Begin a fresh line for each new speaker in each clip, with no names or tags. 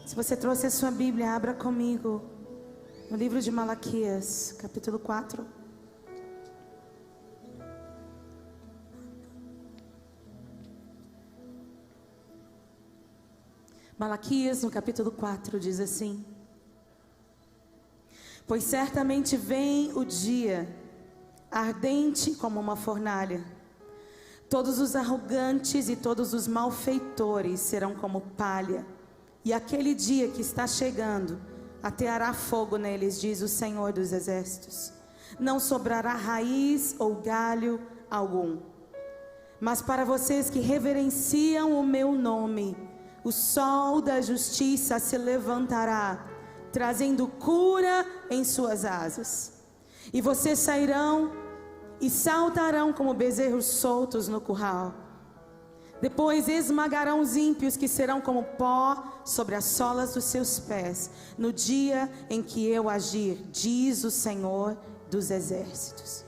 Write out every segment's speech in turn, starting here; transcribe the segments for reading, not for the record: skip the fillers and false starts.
Se você trouxe a sua Bíblia, abra comigo no livro de Malaquias, capítulo 4. Malaquias, no capítulo 4, diz assim: pois certamente vem o dia, ardente como uma fornalha. Todos os arrogantes e todos os malfeitores serão como palha. E aquele dia que está chegando, ateará fogo neles, diz o Senhor dos Exércitos. Não sobrará raiz ou galho algum. Mas para vocês que reverenciam o meu nome, o sol da justiça se levantará, trazendo cura em suas asas. E vocês sairão e saltarão como bezerros soltos no curral. Depois esmagarão os ímpios, que serão como pó sobre as solas dos seus pés, no dia em que eu agir, diz o Senhor dos Exércitos.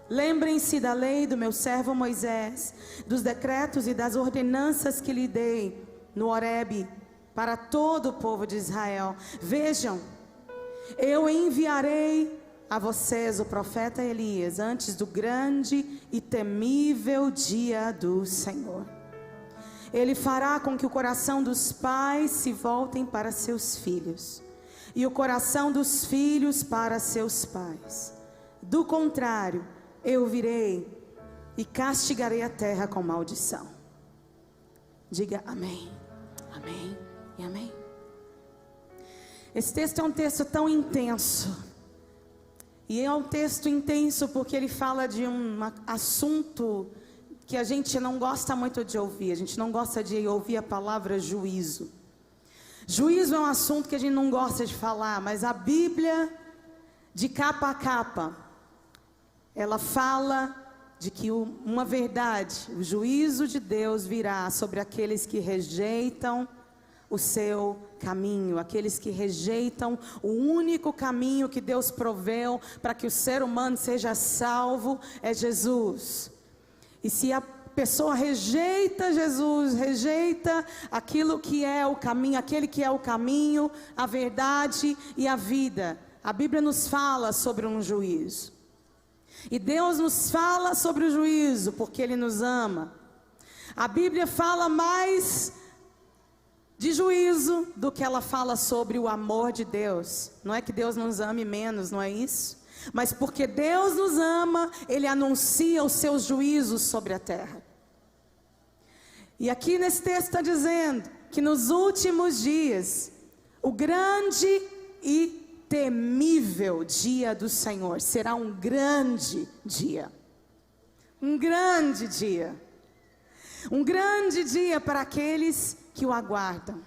Lembrem-se da lei do meu servo Moisés, dos decretos e das ordenanças que lhe dei no Horebe para todo o povo de Israel. Vejam, eu enviarei a vocês o profeta Elias antes do grande e temível dia do Senhor. Ele fará com que o coração dos pais se voltem para seus filhos, e o coração dos filhos para seus pais. Do contrário, eu virei e castigarei a terra com maldição. Diga amém, amém e amém. Esse texto é um texto tão intenso. E é um texto intenso porque ele fala de um assunto que a gente não gosta muito de ouvir. A gente não gosta de ouvir a palavra juízo. Juízo é um assunto que a gente não gosta de falar, mas a Bíblia, de capa a capa, ela fala de que uma verdade, o juízo de Deus virá sobre aqueles que rejeitam o seu caminho, aqueles que rejeitam o único caminho que Deus proveu para que o ser humano seja salvo, é Jesus. E se a pessoa rejeita Jesus, rejeita aquilo que é o caminho, aquele que é o caminho, a verdade e a vida, a Bíblia nos fala sobre um juízo. E Deus nos fala sobre o juízo porque Ele nos ama. A Bíblia fala mais de juízo do que ela fala sobre o amor de Deus. Não é que Deus nos ame menos, não é isso? Mas porque Deus nos ama, Ele anuncia os seus juízos sobre a terra. E aqui nesse texto está dizendo que nos últimos dias, o grande e temível dia do Senhor será um grande dia. Um grande dia. Um grande dia para aqueles que o aguardam.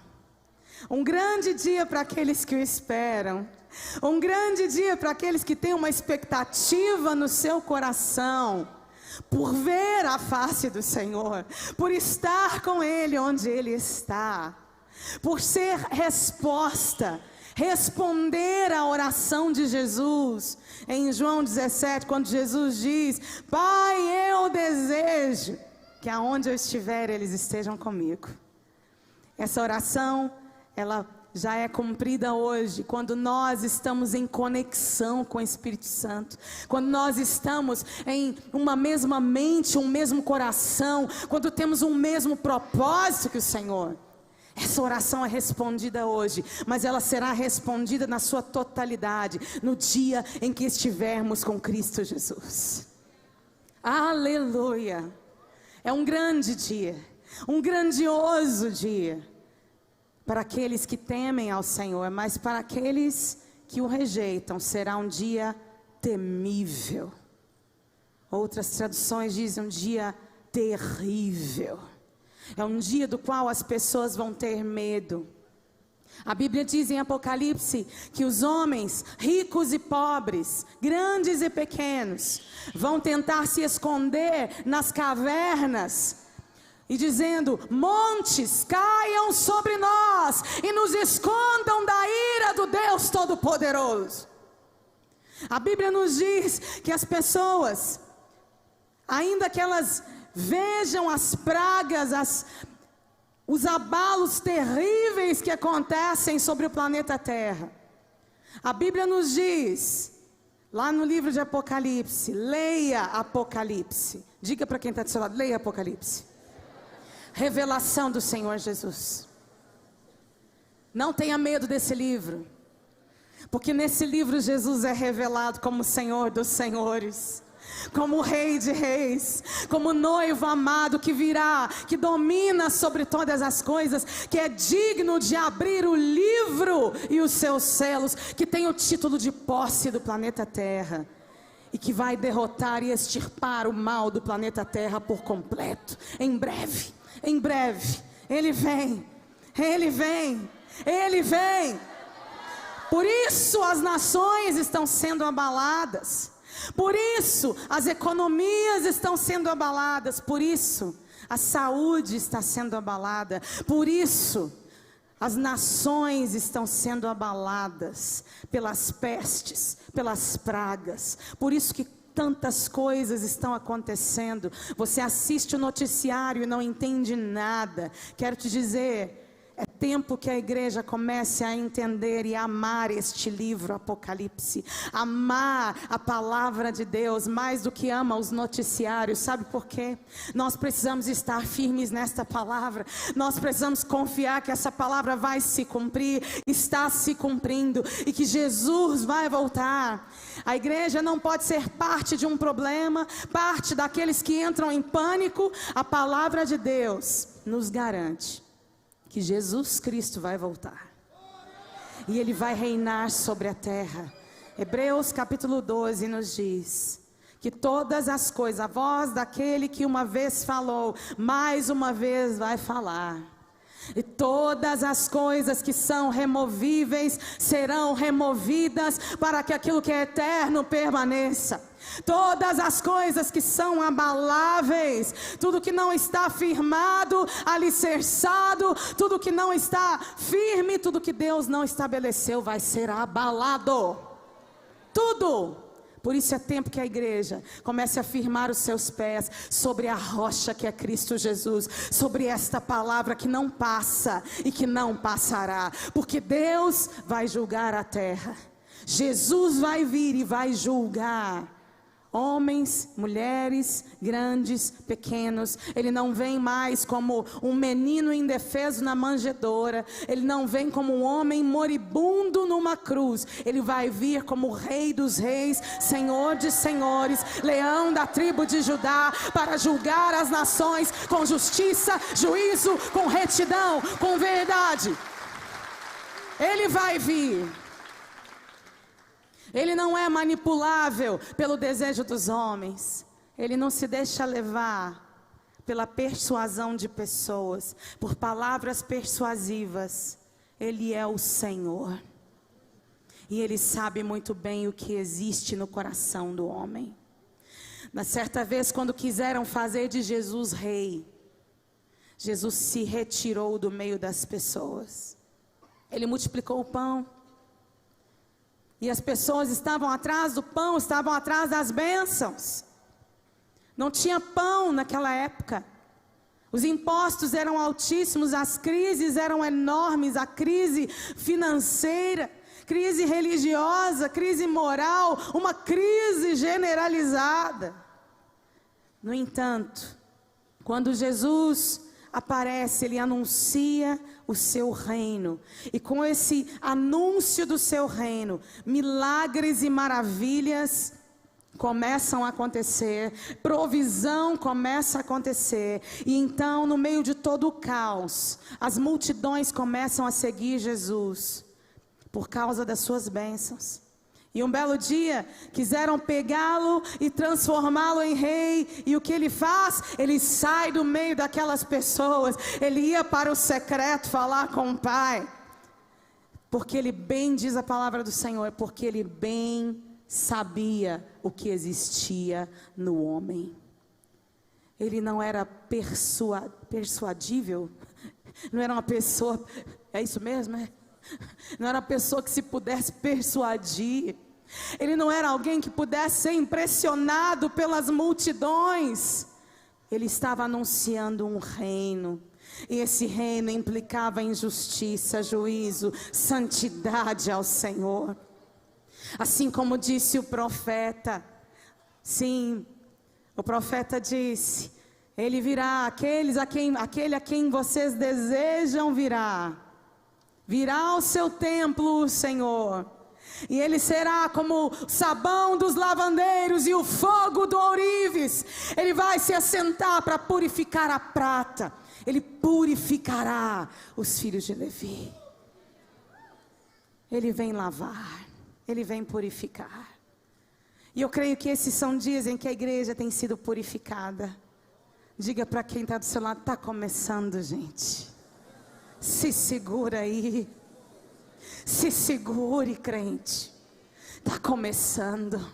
Um grande dia para aqueles que o esperam. Um grande dia para aqueles que têm uma expectativa no seu coração por ver a face do Senhor, por estar com Ele onde Ele está, por ser resposta, responder à oração de Jesus. Em João 17, quando Jesus diz: Pai, eu desejo que aonde eu estiver eles estejam comigo. Essa oração, ela já é cumprida hoje, quando nós estamos em conexão com o Espírito Santo, quando nós estamos em uma mesma mente, um mesmo coração, quando temos um mesmo propósito que o Senhor. Essa oração é respondida hoje, mas ela será respondida na sua totalidade, no dia em que estivermos com Cristo Jesus. Aleluia! É um grande dia, um grandioso dia, para aqueles que temem ao Senhor, mas para aqueles que o rejeitam, será um dia temível. Outras traduções dizem um dia terrível. É um dia do qual as pessoas vão ter medo. A Bíblia diz em Apocalipse que os homens, ricos e pobres, grandes e pequenos, vão tentar se esconder nas cavernas, e dizendo: montes caiam sobre nós e nos escondam da ira do Deus Todo-Poderoso. A Bíblia nos diz que as pessoas, ainda que elas vejam as pragas, os abalos terríveis filmes que acontecem sobre o planeta Terra. A Bíblia nos diz, lá no livro de Apocalipse, leia Apocalipse. Diga para quem está do seu lado, leia Apocalipse. Revelação do Senhor Jesus. Não tenha medo desse livro, porque nesse livro Jesus é revelado como Senhor dos Senhores, como Rei de Reis, como noivo amado que virá, que domina sobre todas as coisas, que é digno de abrir o livro e os seus selos, que tem o título de posse do planeta Terra, e que vai derrotar e extirpar o mal do planeta Terra por completo. Em breve, Ele vem, Ele vem, Ele vem. Por isso as nações estão sendo abaladas, por isso as economias estão sendo abaladas, por isso a saúde está sendo abalada, por isso as nações estão sendo abaladas pelas pestes, pelas pragas. Por isso que tantas coisas estão acontecendo. Você assiste o noticiário e não entende nada. Quero te dizer, é tempo que a igreja comece a entender e amar este livro, Apocalipse. Amar a palavra de Deus mais do que ama os noticiários. Sabe por quê? Nós precisamos estar firmes nesta palavra. Nós precisamos confiar que essa palavra vai se cumprir, está se cumprindo, e que Jesus vai voltar. A igreja não pode ser parte de um problema, parte daqueles que entram em pânico. A palavra de Deus nos garante que Jesus Cristo vai voltar, e Ele vai reinar sobre a terra. Hebreus capítulo 12 nos diz que todas as coisas, a voz daquele que uma vez falou, mais uma vez vai falar. E todas as coisas que são removíveis serão removidas, para que aquilo que é eterno permaneça. Todas as coisas que são abaláveis, tudo que não está firmado, alicerçado, tudo que não está firme, tudo que Deus não estabeleceu vai ser abalado. Tudo. Por isso é tempo que a igreja comece a firmar os seus pés sobre a rocha que é Cristo Jesus, sobre esta palavra que não passa e que não passará, porque Deus vai julgar a terra. Jesus vai vir e vai julgar homens, mulheres, grandes, pequenos. Ele não vem mais como um menino indefeso na manjedoura. Ele não vem como um homem moribundo numa cruz. Ele vai vir como Rei dos reis, Senhor de senhores, Leão da tribo de Judá, para julgar as nações com justiça, juízo, com retidão, com verdade. Ele vai vir. Ele não é manipulável pelo desejo dos homens. Ele não se deixa levar pela persuasão de pessoas, por palavras persuasivas. Ele é o Senhor. E Ele sabe muito bem o que existe no coração do homem. Na certa vez, quando quiseram fazer de Jesus rei, Jesus se retirou do meio das pessoas. Ele multiplicou o pão. E as pessoas estavam atrás do pão, estavam atrás das bênçãos. Não tinha pão naquela época. Os impostos eram altíssimos, as crises eram enormes, a crise financeira, crise religiosa, crise moral, uma crise generalizada. No entanto, quando Jesus aparece, Ele anuncia o seu reino, e com esse anúncio do seu reino, milagres e maravilhas começam a acontecer, provisão começa a acontecer, e então no meio de todo o caos, as multidões começam a seguir Jesus, por causa das suas bênçãos. E um belo dia, quiseram pegá-lo e transformá-lo em rei. E o que ele faz? Ele sai do meio daquelas pessoas. Ele ia para o secreto falar com o Pai. Porque ele bem, diz a palavra do Senhor, porque ele bem sabia o que existia no homem. Ele não era persuadível. Não era uma pessoa, é isso mesmo? Não era uma pessoa que se pudesse persuadir. Ele não era alguém que pudesse ser impressionado pelas multidões. Ele estava anunciando um reino. E esse reino implicava em justiça, juízo, santidade ao Senhor. Assim como disse o profeta, sim, o profeta disse: Ele virá, aquele a quem vocês desejam virá ao seu templo o Senhor, e Ele será como o sabão dos lavandeiros e o fogo do ourives. Ele vai se assentar para purificar a prata, Ele purificará os filhos de Levi. Ele vem lavar, Ele vem purificar. E eu creio que esses são dias em que a igreja tem sido purificada. Diga para quem está do seu lado: está começando, gente. Se segura aí. Se segure, crente. Está começando.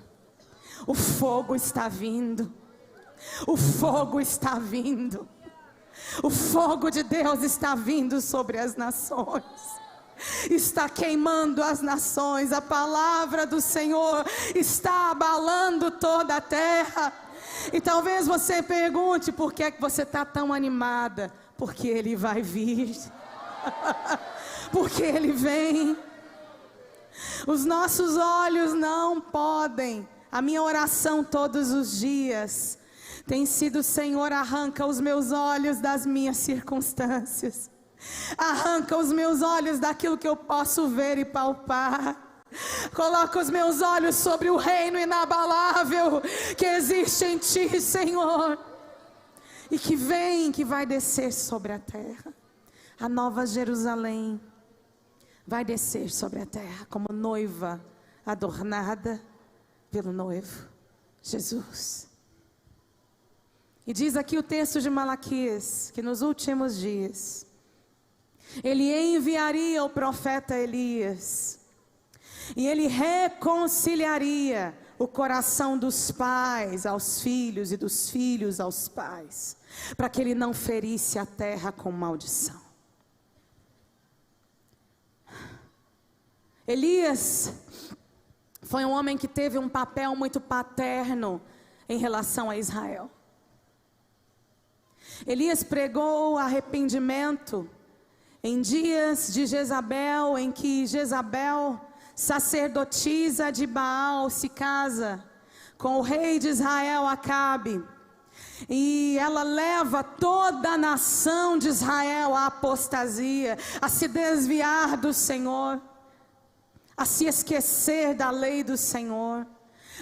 O fogo está vindo. O fogo está vindo. O fogo de Deus está vindo sobre as nações. Está queimando as nações. A palavra do Senhor está abalando toda a terra. E talvez você pergunte: por que é que você está tão animada? Porque Ele vai vir. Porque Ele vem. Os nossos olhos não podem. A minha oração todos os dias tem sido: Senhor, arranca os meus olhos das minhas circunstâncias. Arranca os meus olhos daquilo que eu posso ver e palpar. Coloca os meus olhos sobre o reino inabalável que existe em Ti, Senhor. E que vem, que vai descer sobre a terra. A nova Jerusalém vai descer sobre a terra como noiva adornada pelo noivo, Jesus. E diz aqui o texto de Malaquias, que nos últimos dias Ele enviaria o profeta Elias, e ele reconciliaria o coração dos pais aos filhos e dos filhos aos pais, para que ele não ferisse a terra com maldição. Elias foi um homem que teve um papel muito paterno em relação a Israel. Elias pregou arrependimento em dias de Jezabel, em que Jezabel, sacerdotisa de Baal, se casa com o rei de Israel, Acabe, e ela leva toda a nação de Israel à apostasia, a se desviar do Senhor, a se esquecer da lei do Senhor,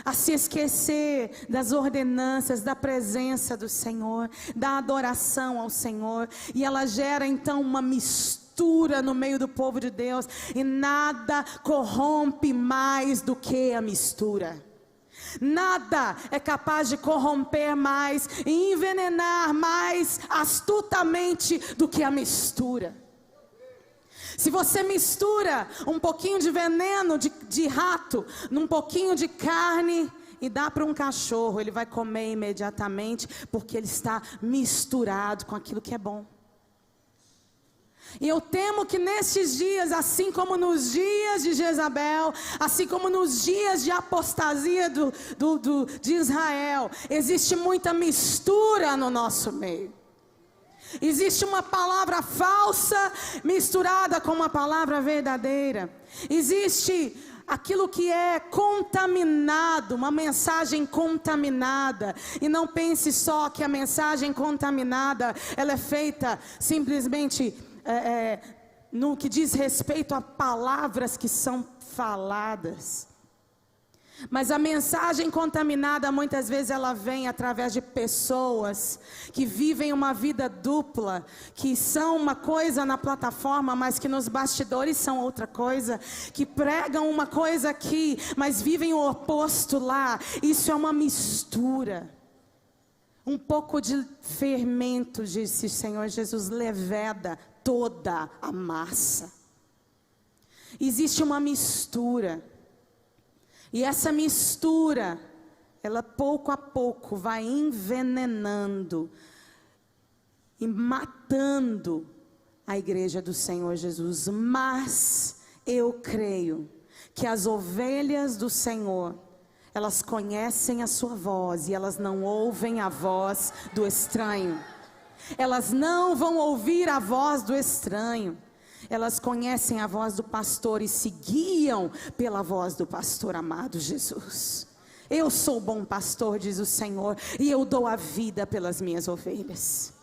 a se esquecer das ordenanças, da presença do Senhor, da adoração ao Senhor. E ela gera então uma mistura no meio do povo de Deus, e nada corrompe mais do que a mistura. Nada é capaz de corromper mais e envenenar mais astutamente do que a mistura. Se você mistura um pouquinho de veneno de rato num pouquinho de carne e dá para um cachorro, ele vai comer imediatamente, porque ele está misturado com aquilo que é bom. E eu temo que nestes dias, assim como nos dias de Jezabel, assim como nos dias de apostasia de Israel, existe muita mistura no nosso meio. Existe uma palavra falsa misturada com uma palavra verdadeira. Existe aquilo que é contaminado, uma mensagem contaminada. E não pense só que a mensagem contaminada, ela é feita simplesmente no que diz respeito a palavras que são faladas. Mas a mensagem contaminada, muitas vezes ela vem através de pessoas que vivem uma vida dupla, que são uma coisa na plataforma, mas que nos bastidores são outra coisa, que pregam uma coisa aqui, mas vivem o oposto lá. Isso é uma mistura. Um pouco de fermento, disse o Senhor Jesus, leveda toda a massa. Existe uma mistura. E essa mistura, ela pouco a pouco vai envenenando e matando a igreja do Senhor Jesus. Mas eu creio que as ovelhas do Senhor, elas conhecem a sua voz e elas não ouvem a voz do estranho. Elas não vão ouvir a voz do estranho. Elas conhecem a voz do pastor e se guiam pela voz do pastor amado Jesus. Eu sou o bom pastor, diz o Senhor, e eu dou a vida pelas minhas ovelhas.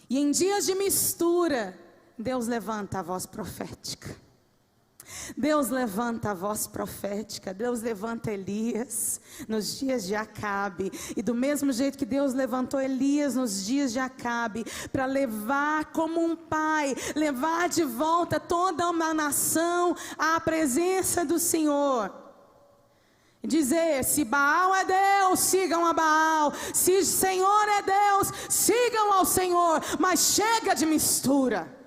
E em dias de mistura, Deus levanta a voz profética. Deus levanta a voz profética. Deus levanta Elias nos dias de Acabe. E do mesmo jeito que Deus levantou Elias nos dias de Acabe, para levar como um pai, levar de volta toda uma nação à presença do Senhor. Dizer, se Baal é Deus, sigam a Baal. Se Senhor é Deus, sigam ao Senhor. Mas chega de mistura.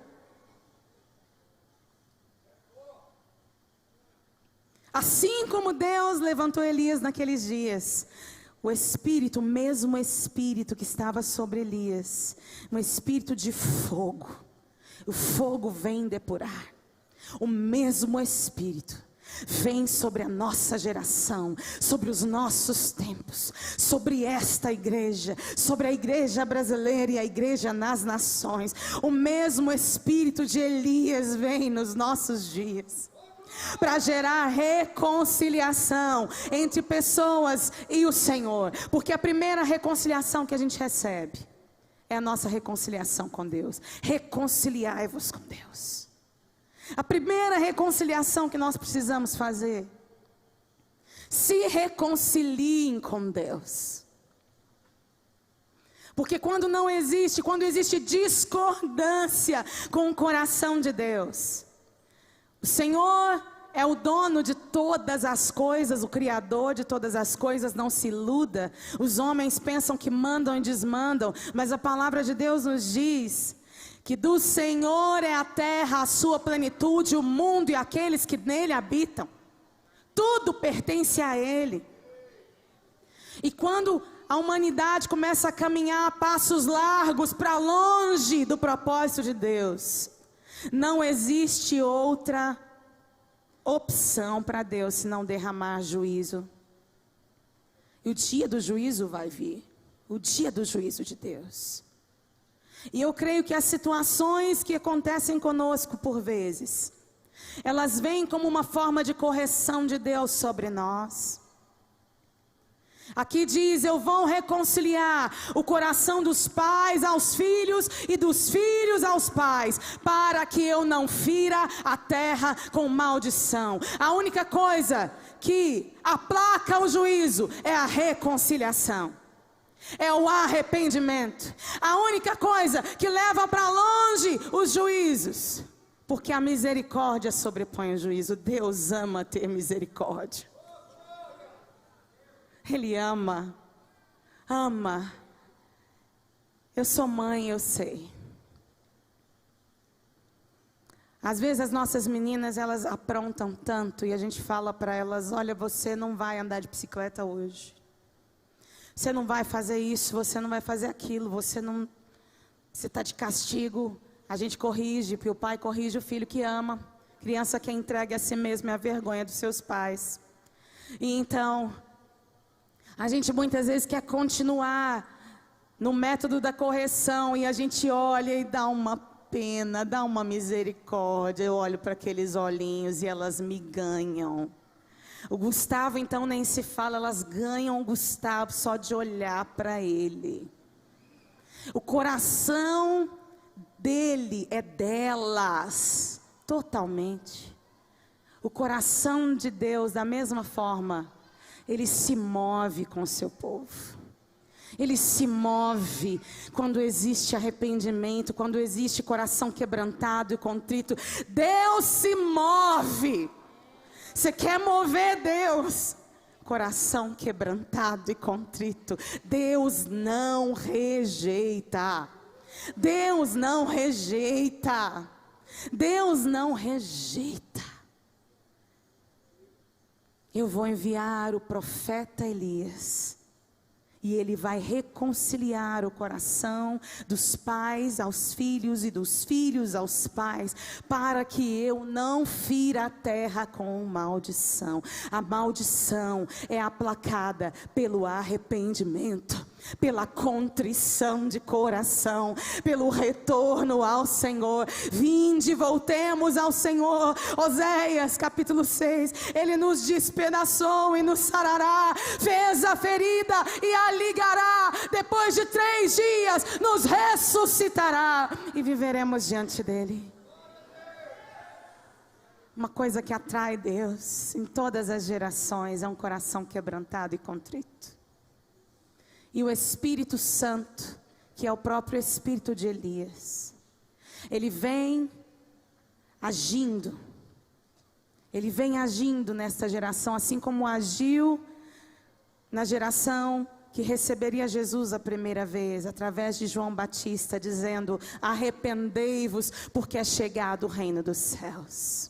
Assim como Deus levantou Elias naqueles dias, o Espírito, o mesmo Espírito que estava sobre Elias, um Espírito de fogo. O fogo vem depurar. O mesmo Espírito vem sobre a nossa geração, sobre os nossos tempos, sobre esta igreja, sobre a igreja brasileira e a igreja nas nações. O mesmo Espírito de Elias vem nos nossos dias, para gerar reconciliação entre pessoas e o Senhor. Porque a primeira reconciliação que a gente recebe é a nossa reconciliação com Deus. Reconciliai-vos com Deus. A primeira reconciliação que nós precisamos fazer: se reconciliem com Deus. Porque quando existe discordância com o coração de Deus, o Senhor é o dono de todas as coisas, o Criador de todas as coisas, não se iluda. Os homens pensam que mandam e desmandam, mas a palavra de Deus nos diz que do Senhor é a terra, a sua plenitude, o mundo e aqueles que nele habitam. Tudo pertence a Ele. E quando a humanidade começa a caminhar a passos largos para longe do propósito de Deus, não existe outra opção para Deus senão derramar juízo. E o dia do juízo vai vir. O dia do juízo de Deus. E eu creio que as situações que acontecem conosco por vezes, elas vêm como uma forma de correção de Deus sobre nós. Aqui diz: eu vou reconciliar o coração dos pais aos filhos e dos filhos aos pais, para que eu não fira a terra com maldição. A única coisa que aplaca o juízo é a reconciliação. É o arrependimento. A única coisa que leva para longe os juízos. Porque a misericórdia sobrepõe o juízo. Deus ama ter misericórdia. Ele ama. Ama. Eu sou mãe, eu sei. Às vezes as nossas meninas, elas aprontam tanto e a gente fala para elas: olha, você não vai andar de bicicleta hoje. Você não vai fazer isso, você não vai fazer aquilo, você está de castigo. A gente corrige, porque o pai corrige o filho que ama. Criança que é entregue a si mesmo é a vergonha dos seus pais. E então, a gente muitas vezes quer continuar no método da correção, e a gente olha e dá uma pena, dá uma misericórdia. Eu olho para aqueles olhinhos e elas me ganham. O Gustavo então nem se fala, elas ganham o Gustavo só de olhar para ele. O coração dele é delas, totalmente. O coração de Deus, da mesma forma, ele se move com o seu povo. Ele se move quando existe arrependimento, quando existe coração quebrantado e contrito. Deus se move. Você quer mover Deus? Coração quebrantado e contrito. Deus não rejeita. Deus não rejeita. Deus não rejeita. Eu vou enviar o profeta Elias. E Ele vai reconciliar o coração dos pais aos filhos e dos filhos aos pais, para que eu não fira a terra com maldição. A maldição é aplacada pelo arrependimento, pela contrição de coração, pelo retorno ao Senhor. Vinde, voltemos ao Senhor. Oséias capítulo 6, Ele nos despedaçou e nos sarará, fez a ferida e a ligará, depois de 3 dias nos ressuscitará e viveremos diante dEle. Uma coisa que atrai Deus em todas as gerações é um coração quebrantado e contrito. E o Espírito Santo, que é o próprio Espírito de Elias, ele vem agindo. Ele vem agindo nesta geração, assim como agiu na geração que receberia Jesus a primeira vez, através de João Batista, dizendo: arrependei-vos, porque é chegado o reino dos céus.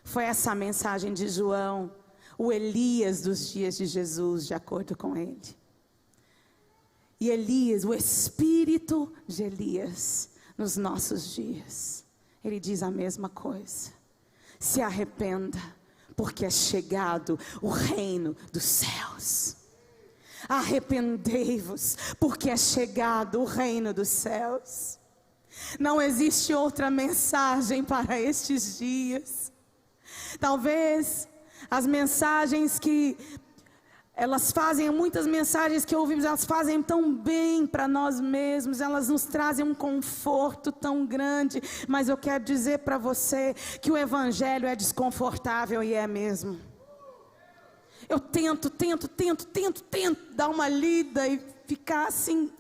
Foi essa a mensagem de João, o Elias dos dias de Jesus, de acordo com ele. E Elias, o Espírito de Elias, nos nossos dias, ele diz a mesma coisa: se arrependa, porque é chegado o reino dos céus. Arrependei-vos, porque é chegado o reino dos céus. Não existe outra mensagem para estes dias. Talvez as mensagens que elas fazem, muitas mensagens que ouvimos, elas fazem tão bem para nós mesmos, elas nos trazem um conforto tão grande, mas eu quero dizer para você que o Evangelho é desconfortável, e é mesmo. Eu tento dar uma lida e ficar assim,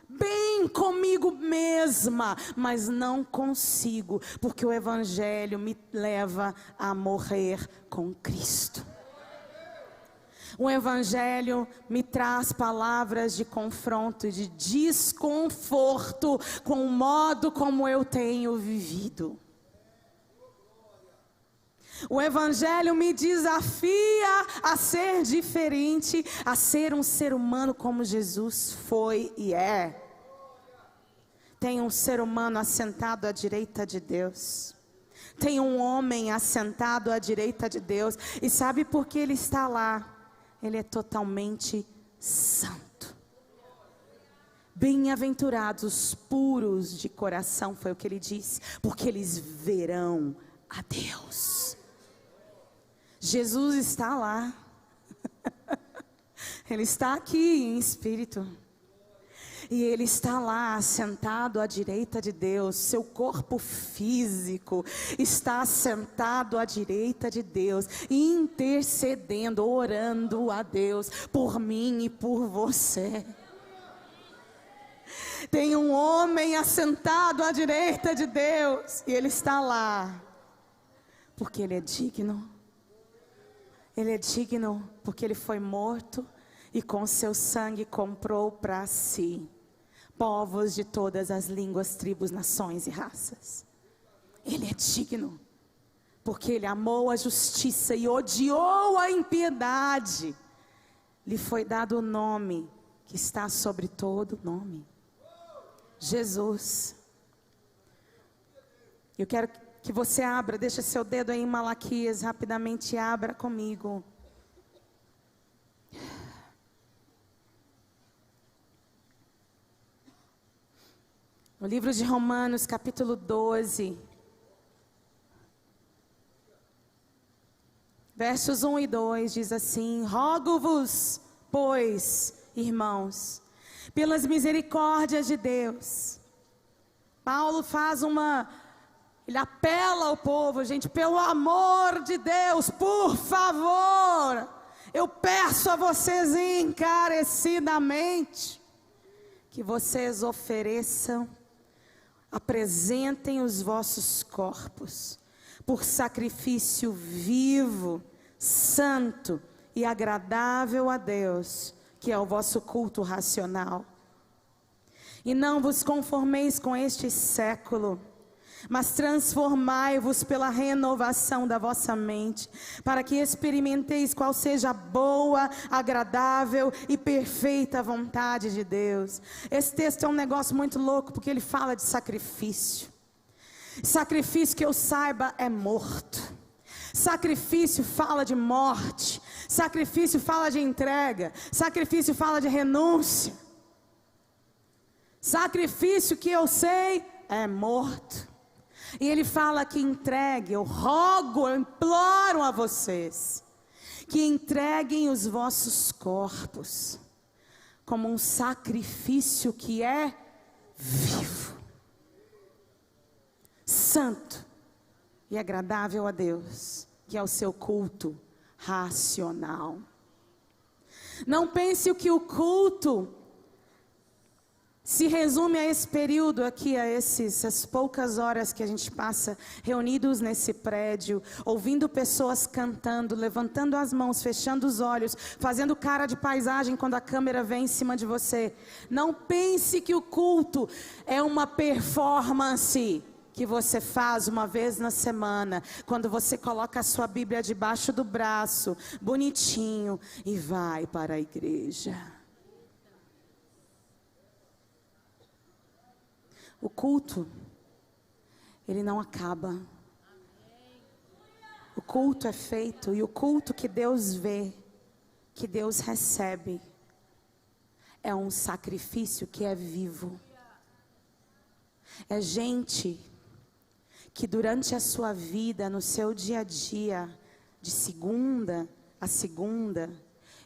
bem comigo mesma, mas não consigo, porque o Evangelho me leva a morrer com Cristo. O Evangelho me traz palavras de confronto e de desconforto com o modo como eu tenho vivido. O Evangelho me desafia a ser diferente, a ser um ser humano como Jesus foi e é. Tem um ser humano assentado à direita de Deus. Tem um homem assentado à direita de Deus. E sabe por que ele está lá? Ele é totalmente santo. Bem-aventurados os puros de coração, foi o que ele disse, porque eles verão a Deus. Jesus está lá. Ele está aqui em espírito. E Ele está lá, sentado à direita de Deus. Seu corpo físico está sentado à direita de Deus, intercedendo, orando a Deus por mim e por você. Tem um homem assentado à direita de Deus, e Ele está lá, porque Ele é digno. Ele é digno porque Ele foi morto e com seu sangue comprou para si povos de todas as línguas, tribos, nações e raças. Ele é digno porque Ele amou a justiça e odiou a impiedade. Lhe foi dado o nome que está sobre todo nome: Jesus. Eu quero que você abra, deixa seu dedo aí em Malaquias, rapidamente abra comigo. No livro de Romanos, capítulo 12, versos 1 e 2, diz assim: rogo-vos, pois, irmãos, pelas misericórdias de Deus. Paulo ele apela ao povo, gente, pelo amor de Deus, por favor, eu peço a vocês encarecidamente, que vocês apresentem os vossos corpos por sacrifício vivo, santo e agradável a Deus, que é o vosso culto racional. E não vos conformeis com este século, Mas transformai-vos pela renovação da vossa mente, para que experimenteis qual seja a boa, agradável e perfeita vontade de Deus. Esse texto é um negócio muito louco, porque ele fala de sacrifício. Sacrifício, que eu saiba, é morto. Sacrifício fala de morte. Sacrifício fala de entrega. Sacrifício fala de renúncia. Sacrifício, que eu sei, é morto. E ele fala que entregue, eu rogo, eu imploro a vocês, que entreguem os vossos corpos, como um sacrifício que é vivo, santo e agradável a Deus, que é o seu culto racional. Não pense que o culto se resume a esse período aqui, a essas poucas horas que a gente passa reunidos nesse prédio, ouvindo pessoas cantando, levantando as mãos, fechando os olhos, fazendo cara de paisagem quando a câmera vem em cima de você. Não pense que o culto é uma performance que você faz uma vez na semana, quando você coloca a sua Bíblia debaixo do braço, bonitinho, e vai para a igreja. O culto, ele não acaba. O culto é feito, e o culto que Deus vê, que Deus recebe, é um sacrifício que é vivo. É gente que durante a sua vida, no seu dia a dia, de segunda a segunda,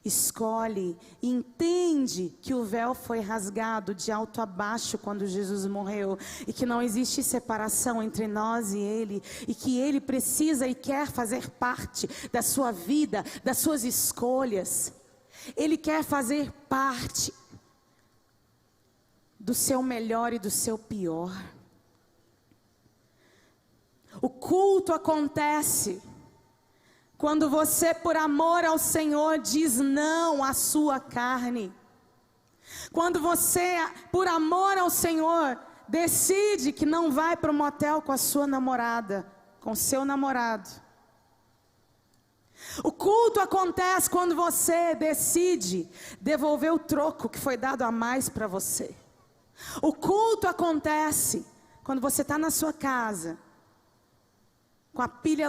escolhe e entende que o véu foi rasgado de alto a baixo quando Jesus morreu, e que não existe separação entre nós e Ele, e que Ele precisa e quer fazer parte da sua vida, das suas escolhas. Ele quer fazer parte do seu melhor e do seu pior. O culto acontece quando você, por amor ao Senhor, diz não à sua carne. Quando você, por amor ao Senhor, decide que não vai para o motel com a sua namorada, com seu namorado. O culto acontece quando você decide devolver o troco que foi dado a mais para você. O culto acontece quando você está na sua casa, com a pilha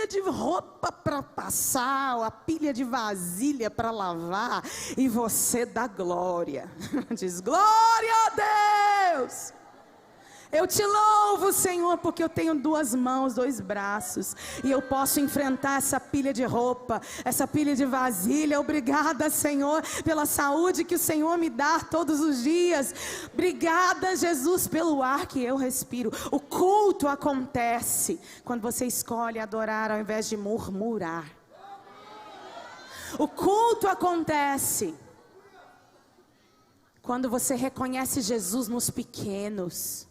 de roupa para passar, ou a pilha de vasilha para lavar, e você dá glória, diz glória a Deus. Eu te louvo, Senhor, porque eu tenho 2 mãos, 2 braços, e eu posso enfrentar essa pilha de roupa, essa pilha de vasilha. Obrigada, Senhor, pela saúde que o Senhor me dá todos os dias. Obrigada, Jesus, pelo ar que eu respiro. O culto acontece quando você escolhe adorar ao invés de murmurar. O culto acontece quando você reconhece Jesus nos pequenos,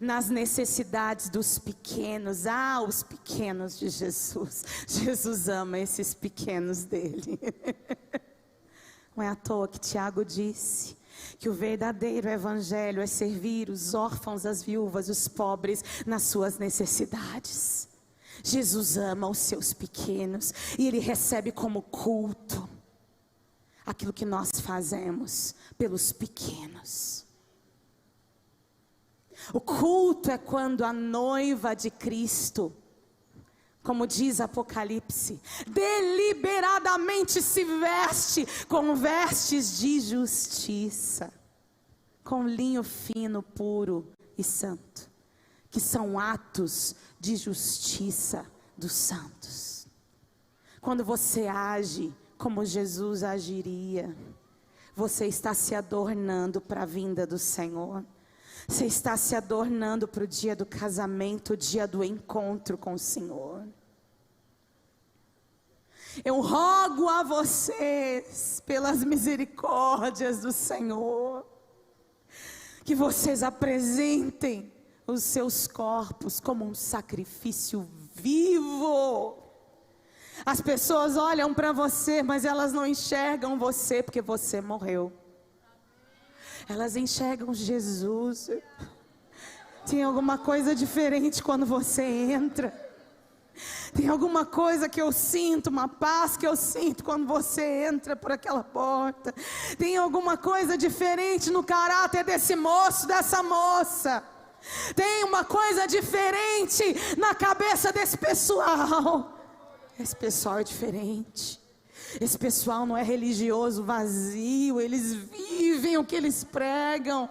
nas necessidades dos pequenos. Os pequenos de Jesus. Jesus ama esses pequenos dele. Não é à toa que Tiago disse que o verdadeiro evangelho é servir os órfãos, as viúvas, os pobres nas suas necessidades. Jesus ama os seus pequenos, e Ele recebe como culto aquilo que nós fazemos pelos pequenos. O culto é quando a noiva de Cristo, como diz Apocalipse, deliberadamente se veste com vestes de justiça, com linho fino, puro e santo, que são atos de justiça dos santos. Quando você age como Jesus agiria, você está se adornando para a vinda do Senhor. Você está se adornando para o dia do casamento, o dia do encontro com o Senhor. Eu rogo a vocês, pelas misericórdias do Senhor, que vocês apresentem os seus corpos como um sacrifício vivo. As pessoas olham para você, mas elas não enxergam você, porque você morreu. Elas enxergam Jesus. Tem alguma coisa diferente quando você entra. Tem alguma coisa que eu sinto, uma paz que eu sinto quando você entra por aquela porta. Tem alguma coisa diferente no caráter desse moço, dessa moça. Tem uma coisa diferente na cabeça desse pessoal. Esse pessoal é diferente. Esse pessoal não é religioso vazio. Eles vivem o que eles pregam.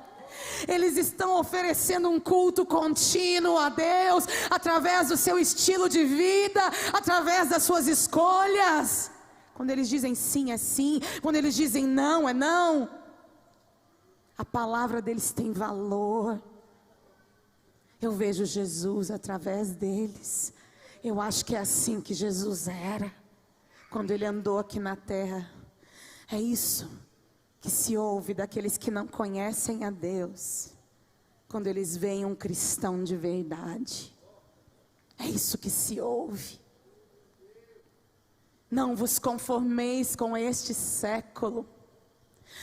Eles estão oferecendo um culto contínuo a Deus, através do seu estilo de vida, através das suas escolhas. Quando eles dizem sim, é sim. Quando eles dizem não, é não. A palavra deles tem valor. Eu vejo Jesus através deles. Eu acho que é assim que Jesus era, quando ele andou aqui na terra. É isso que se ouve daqueles que não conhecem a Deus, quando eles veem um cristão de verdade. É isso que se ouve. Não vos conformeis com este século.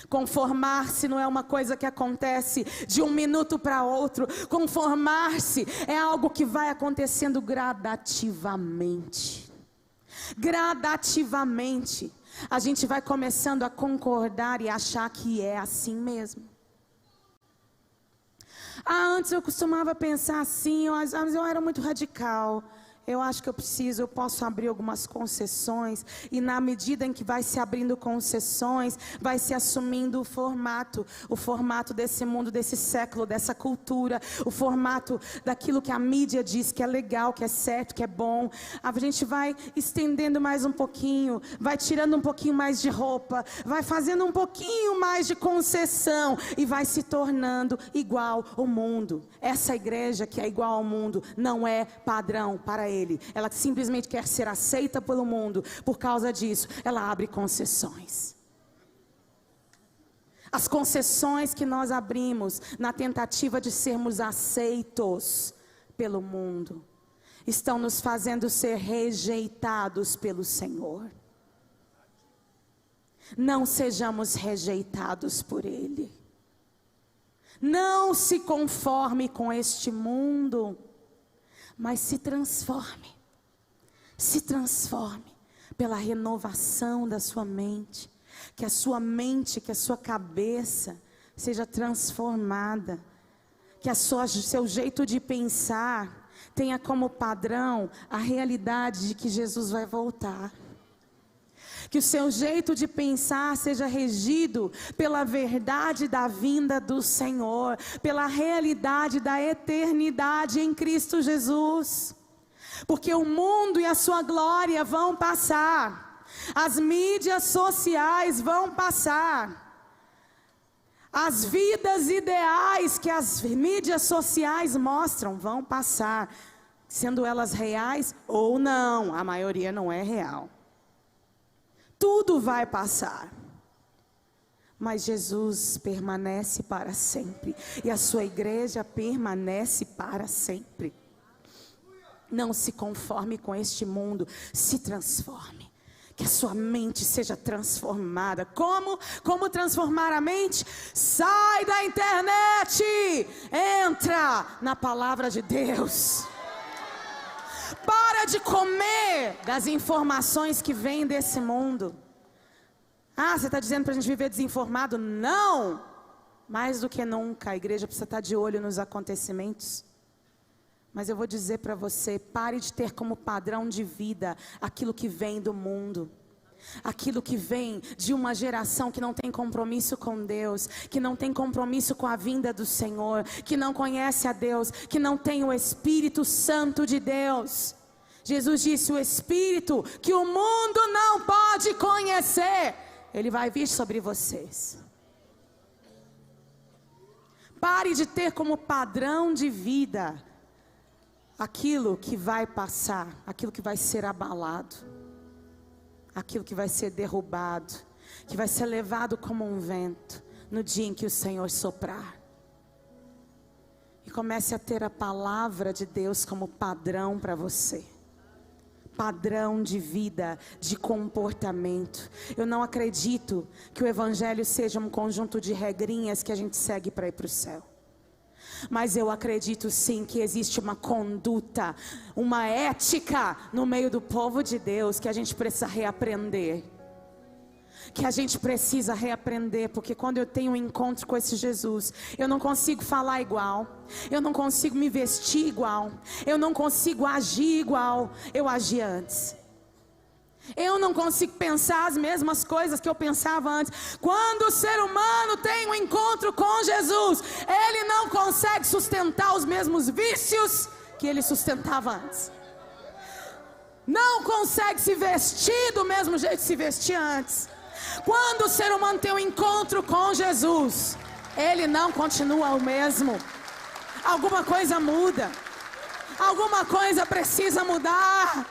Conformar-se não é uma coisa que acontece de um minuto para outro. Conformar-se é algo que vai acontecendo gradativamente. Gradativamente. A gente vai começando a concordar e achar que é assim mesmo. Antes eu costumava pensar assim, mas eu era muito radical. Eu acho que eu posso abrir algumas concessões. E na medida em que vai se abrindo concessões, vai se assumindo o formato desse mundo, desse século, dessa cultura, o formato daquilo que a mídia diz que é legal, que é certo, que é bom. A gente vai estendendo mais um pouquinho, vai tirando um pouquinho mais de roupa, vai fazendo um pouquinho mais de concessão e vai se tornando igual ao mundo. Essa igreja que é igual ao mundo não é padrão para ele. Ela simplesmente quer ser aceita pelo mundo. Por causa disso, ela abre concessões. As concessões que nós abrimos na tentativa de sermos aceitos pelo mundo estão nos fazendo ser rejeitados pelo Senhor. Não sejamos rejeitados por Ele. Não se conforme com este mundo, mas se transforme pela renovação da sua mente, que a sua cabeça seja transformada, que seu jeito de pensar tenha como padrão a realidade de que Jesus vai voltar. Que o seu jeito de pensar seja regido pela verdade da vinda do Senhor, pela realidade da eternidade em Cristo Jesus. Porque o mundo e a sua glória vão passar, as mídias sociais vão passar, as vidas ideais que as mídias sociais mostram vão passar, sendo elas reais ou não. A maioria não é real. Tudo vai passar, mas Jesus permanece para sempre, e a sua igreja permanece para sempre. Não se conforme com este mundo, se transforme, que a sua mente seja transformada. Como transformar a mente? Sai da internet, entra na palavra de Deus. Para de comer das informações que vêm desse mundo. Você está dizendo para a gente viver desinformado? Não! Mais do que nunca, a igreja precisa estar de olho nos acontecimentos. Mas eu vou dizer para você, pare de ter como padrão de vida aquilo que vem do mundo. Aquilo que vem de uma geração que não tem compromisso com Deus, que não tem compromisso com a vinda do Senhor, que não conhece a Deus, que não tem o Espírito Santo de Deus. Jesus disse: o Espírito que o mundo não pode conhecer, ele vai vir sobre vocês. Pare de ter como padrão de vida aquilo que vai passar, aquilo que vai ser abalado, aquilo que vai ser derrubado, que vai ser levado como um vento no dia em que o Senhor soprar. E comece a ter a palavra de Deus como padrão para você. Padrão de vida, de comportamento. Eu não acredito que o Evangelho seja um conjunto de regrinhas que a gente segue para ir para o céu. Mas eu acredito sim que existe uma conduta, uma ética no meio do povo de Deus que a gente precisa reaprender. Que a gente precisa reaprender, porque quando eu tenho um encontro com esse Jesus, eu não consigo falar igual, eu não consigo me vestir igual, eu não consigo agir igual eu agia antes. Eu não consigo pensar as mesmas coisas que eu pensava antes. Quando o ser humano tem um encontro com Jesus, ele não consegue sustentar os mesmos vícios que ele sustentava antes. Não consegue se vestir do mesmo jeito que se vestia antes. Quando o ser humano tem um encontro com Jesus, ele não continua o mesmo. Alguma coisa muda. Alguma coisa precisa mudar.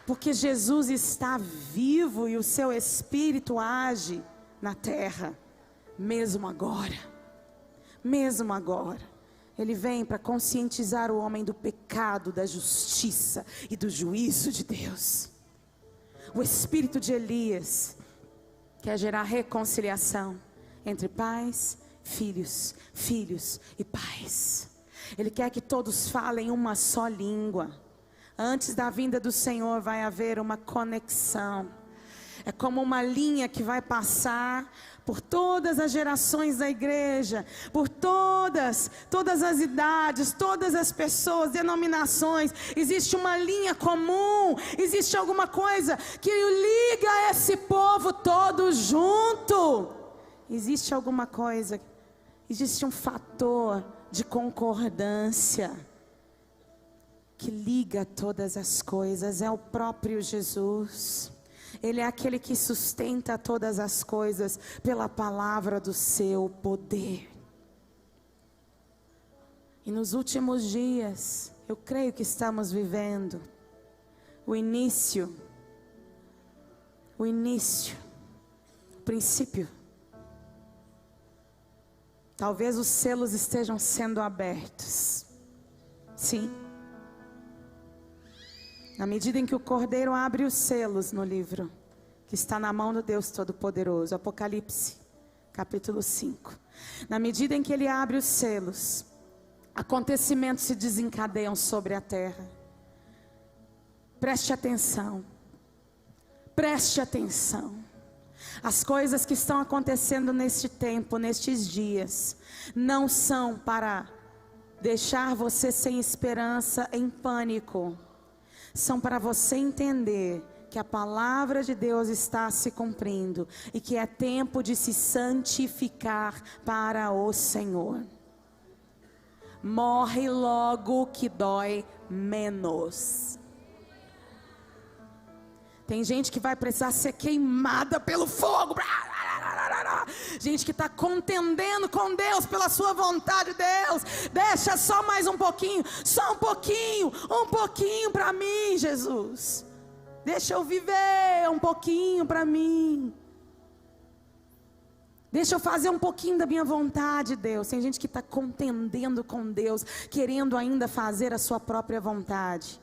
Porque Jesus está vivo e o seu Espírito age na terra, mesmo agora. Mesmo agora. Ele vem para conscientizar o homem do pecado, da justiça e do juízo de Deus. O espírito de Elias quer gerar reconciliação entre pais, filhos, filhos e pais. Ele quer que todos falem uma só língua. Antes da vinda do Senhor vai haver uma conexão. É como uma linha que vai passar por todas as gerações da igreja, por todas as idades, todas as pessoas, denominações. Existe uma linha comum, existe alguma coisa que liga esse povo todo junto. Existe alguma coisa, existe um fator de concordância que liga todas as coisas. É o próprio Jesus. Ele é aquele que sustenta todas as coisas pela palavra do seu poder. E nos últimos dias, eu creio que estamos vivendo o início, o princípio. Talvez os selos estejam sendo abertos. Sim. Na medida em que o Cordeiro abre os selos no livro, que está na mão do Deus Todo-Poderoso, Apocalipse, capítulo 5. Na medida em que ele abre os selos, acontecimentos se desencadeiam sobre a terra. Preste atenção. Preste atenção. As coisas que estão acontecendo neste tempo, nestes dias, não são para deixar você sem esperança, em pânico. São para você entender que a palavra de Deus está se cumprindo e que é tempo de se santificar para o Senhor. Morre logo que dói menos. Tem gente que vai precisar ser queimada pelo fogo. Gente que está contendendo com Deus pela sua vontade. Deus, deixa só mais um pouquinho, só um pouquinho para mim, Jesus. Deixa eu viver um pouquinho para mim. Deixa eu fazer um pouquinho da minha vontade, Deus. Tem gente que está contendendo com Deus, querendo ainda fazer a sua própria vontade.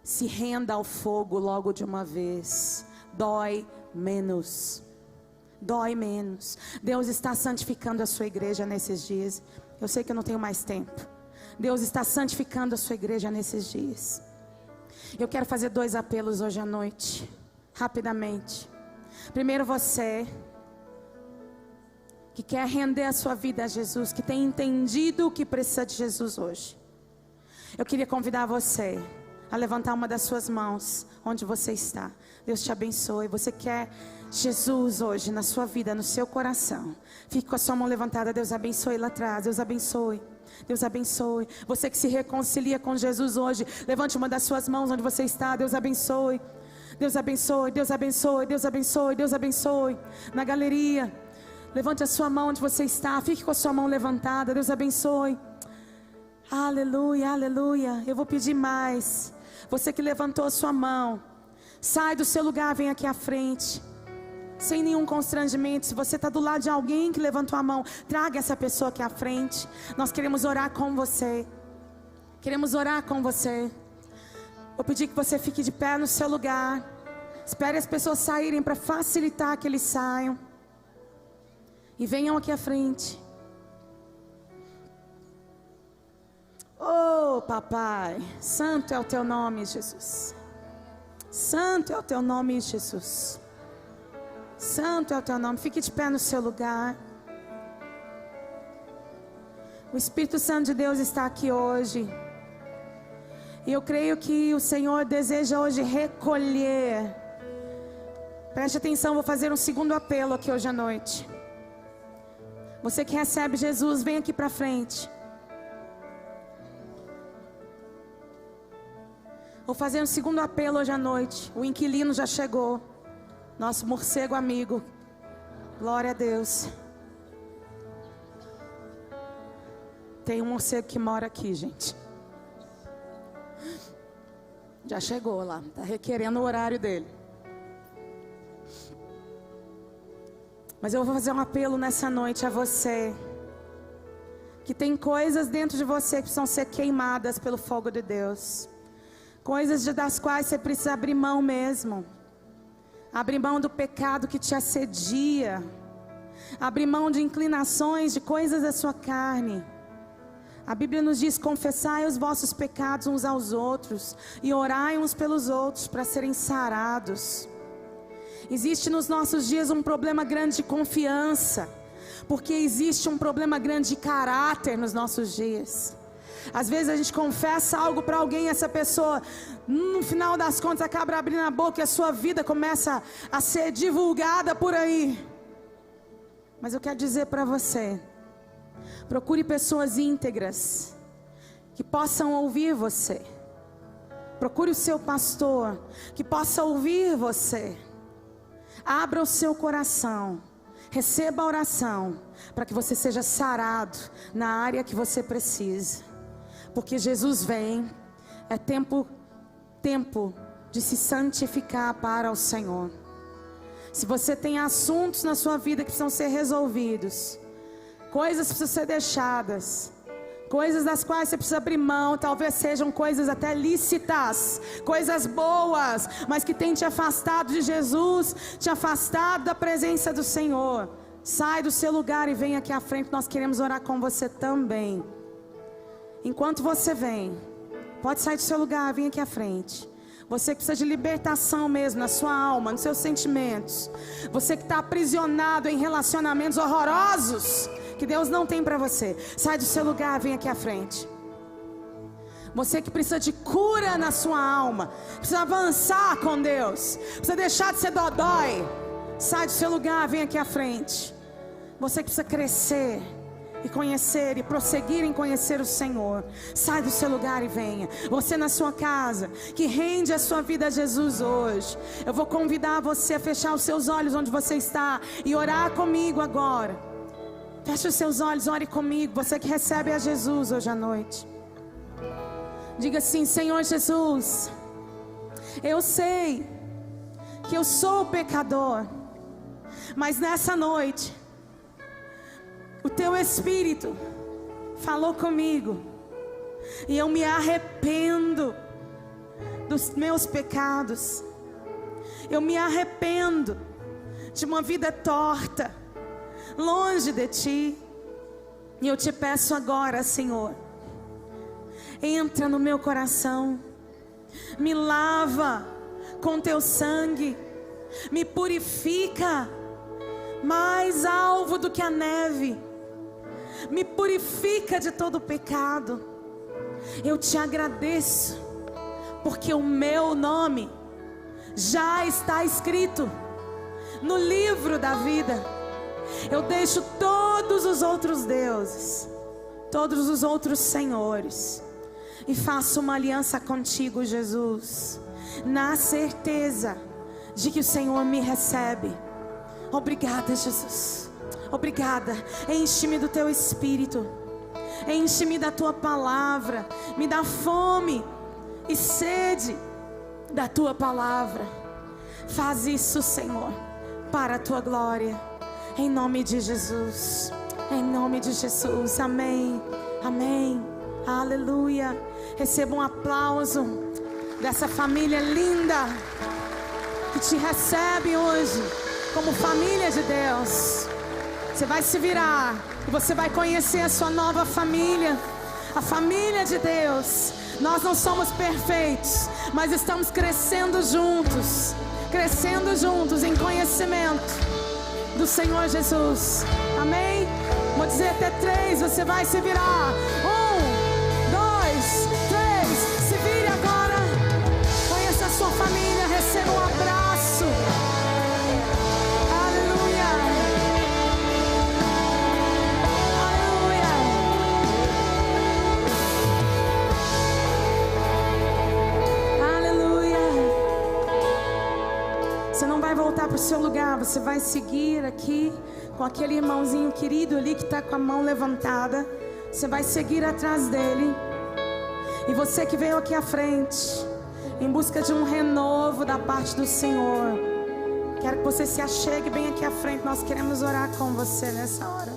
Se renda ao fogo logo de uma vez. Dói menos. Dói menos. Deus está santificando a sua igreja nesses dias. Eu sei que eu não tenho mais tempo. Deus está santificando a sua igreja nesses dias. Eu quero fazer 2 apelos hoje à noite, rapidamente. Primeiro, você que quer render a sua vida a Jesus, que tem entendido o que precisa de Jesus hoje. Eu queria convidar você a levantar uma das suas mãos onde você está. Deus te abençoe. Você quer Jesus hoje na sua vida, no seu coração? Fique com a sua mão levantada. Deus abençoe lá atrás. Deus abençoe. Deus abençoe. Você que se reconcilia com Jesus hoje, levante uma das suas mãos onde você está. Deus abençoe. Deus abençoe. Deus abençoe. Deus abençoe. Deus abençoe. Na galeria, levante a sua mão onde você está. Fique com a sua mão levantada. Deus abençoe. Aleluia, aleluia. Eu vou pedir mais. Você que levantou a sua mão, sai do seu lugar, vem aqui à frente. Sem nenhum constrangimento. Se você está do lado de alguém que levantou a mão, traga essa pessoa aqui à frente. Nós queremos orar com você. Queremos orar com você. Vou pedir que você fique de pé no seu lugar. Espere as pessoas saírem para facilitar que eles saiam. E venham aqui à frente. Oh, papai, santo é o teu nome, Jesus. Santo é o teu nome, Jesus. Santo é o teu nome. Fique de pé no seu lugar. O Espírito Santo de Deus está aqui hoje. E eu creio que o Senhor deseja hoje recolher. Preste atenção, vou fazer um segundo apelo aqui hoje à noite. Você que recebe Jesus, vem aqui para frente. Vou fazer um segundo apelo hoje à noite. O inquilino já chegou. Nosso morcego amigo. Glória a Deus. Tem um morcego que mora aqui, gente. Já chegou lá. Está requerendo o horário dele. Mas eu vou fazer um apelo nessa noite a você. Que tem coisas dentro de você que precisam ser queimadas pelo fogo de Deus. Coisas das quais você precisa abrir mão mesmo. Abrir mão do pecado que te assedia. Abrir mão de inclinações, de coisas da sua carne. A Bíblia nos diz: confessai os vossos pecados uns aos outros e orai uns pelos outros para serem sarados. Existe nos nossos dias um problema grande de confiança, porque existe um problema grande de caráter nos nossos dias. Às vezes a gente confessa algo para alguém e essa pessoa, no final das contas, acaba abrindo a boca e a sua vida começa a ser divulgada por aí. Mas eu quero dizer para você: procure pessoas íntegras que possam ouvir você. Procure o seu pastor que possa ouvir você. Abra o seu coração. Receba a oração para que você seja sarado na área que você precisa. Porque Jesus vem. É tempo de se santificar para o Senhor. Se você tem assuntos na sua vida que precisam ser resolvidos, coisas que precisam ser deixadas, coisas das quais você precisa abrir mão, talvez sejam coisas até lícitas, coisas boas, mas que tem te afastado de Jesus, te afastado da presença do Senhor. Sai do seu lugar e vem aqui à frente, nós queremos orar com você também. Enquanto você vem, pode sair do seu lugar, vem aqui à frente. Você que precisa de libertação mesmo na sua alma, nos seus sentimentos. Você que está aprisionado em relacionamentos horrorosos que Deus não tem para você. Sai do seu lugar, vem aqui à frente. Você que precisa de cura na sua alma, precisa avançar com Deus, precisa deixar de ser dodói. Sai do seu lugar, vem aqui à frente. Você que precisa crescer e conhecer e prosseguir em conhecer o Senhor, sai do seu lugar e venha. Você na sua casa, que rende a sua vida a Jesus hoje, eu vou convidar você a fechar os seus olhos onde você está e orar comigo agora. Feche os seus olhos, ore comigo. Você que recebe a Jesus hoje à noite, diga assim: Senhor Jesus, eu sei que eu sou pecador, mas nessa noite o Teu Espírito falou comigo e eu me arrependo dos meus pecados. Eu me arrependo de uma vida torta, longe de Ti. E eu te peço agora, Senhor, entra no meu coração, me lava com Teu sangue, me purifica mais alvo do que a neve. Me purifica de todo pecado. Eu te agradeço, porque o meu nome já está escrito no livro da vida. Eu deixo todos os outros deuses, todos os outros senhores, e faço uma aliança contigo, Jesus, na certeza de que o Senhor me recebe. Obrigada, Jesus. Obrigada. Enche-me do Teu Espírito. Enche-me da Tua palavra. Me dá fome e sede da Tua palavra. Faz isso, Senhor, para a Tua glória. Em nome de Jesus. Em nome de Jesus. Amém. Amém. Aleluia. Receba um aplauso dessa família linda que te recebe hoje como família de Deus. Você vai se virar e você vai conhecer a sua nova família. a família de Deus. Nós não somos perfeitos, mas estamos crescendo juntos em conhecimento do Senhor Jesus. Amém? Vou dizer até 3, você vai se virar. 1, 2, 3, se vire agora. Conheça a sua família, receba um abraço. Aleluia. Aleluia. Aleluia. Você não vai voltar para o seu lugar, você vai seguir aqui com aquele irmãozinho querido ali que está com a mão levantada. Você vai seguir atrás dele. E você que veio aqui à frente em busca de um renovo da parte do Senhor, quero que você se achegue bem aqui à frente. Nós queremos orar com você nessa hora.